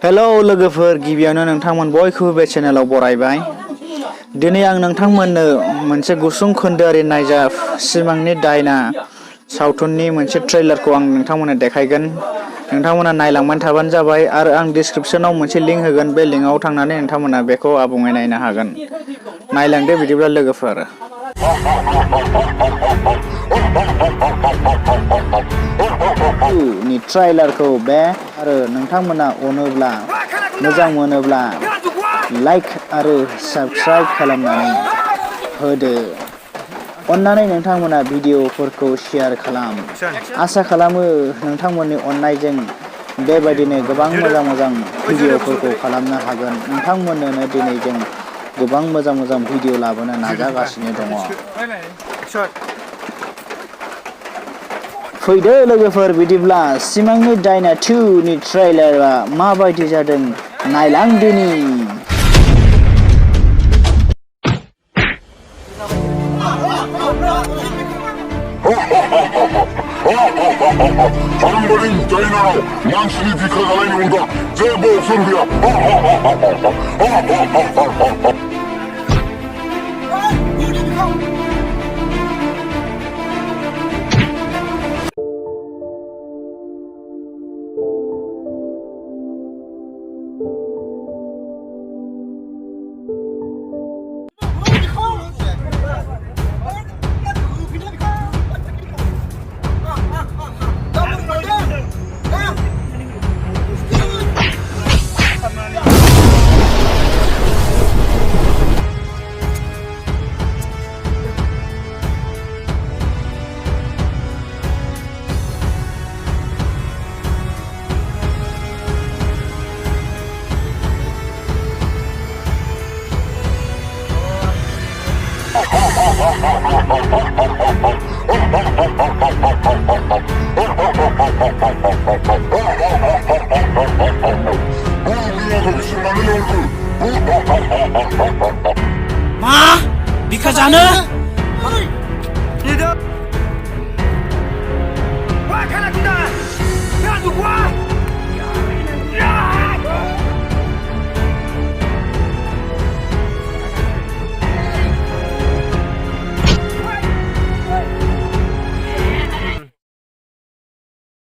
Hello लोगोफोर, गिबियावनो नोंथांमोन बयखौबो बे चेनेलाव बरायबाय। दिनै आं नोंथांमोननो मोनसे गुसुं खोन्दोआरि नायजाब सिमांनि दायना सावथुननि मोनसे ट्रेलारखौ आं नोंथांमोननो देखायगोन। नोंथांमोना नायलांबाय थाबानो जाबाय आरो आं डिसक्रिपसनाव मोनसे लिंक होगोन। बे लिंकआव थांनानै नोंथांमोना बेखौ आबुङै नायनो हागोन। नायलांदो बिदिब्ला लोगोफोर। नि ट्रेलारखौ बे आरो नोंथांमोना अनोब्ला मोजां मोनोब्ला लाइक आरो साबस्क्राइब खालामनानै होदो। अन्नानै नोंथांमोना भिडिअफोरखौ शेयार खालाम। आसा खालामो नोंथांमोननि अननायजों बेबायदिनो गोबां मोजां भिडिअफोरखौ खालामनो हागोन। नोंथांमोननो दिनै जों गोबां मोजां भिडिअ लाबोनो नाजागासिनो दङ। फैदो लोगोफोर, बिदिब्ला सिमांनि दायना 2 नि ट्रेलारआ माबायदि जादों नायलांदोनि। 장버린 다이나로 만신이 비카가라니 온다. 제보 선비야. 마! 미카자는? 얘들! 와, 가나구나! 야, 누구야?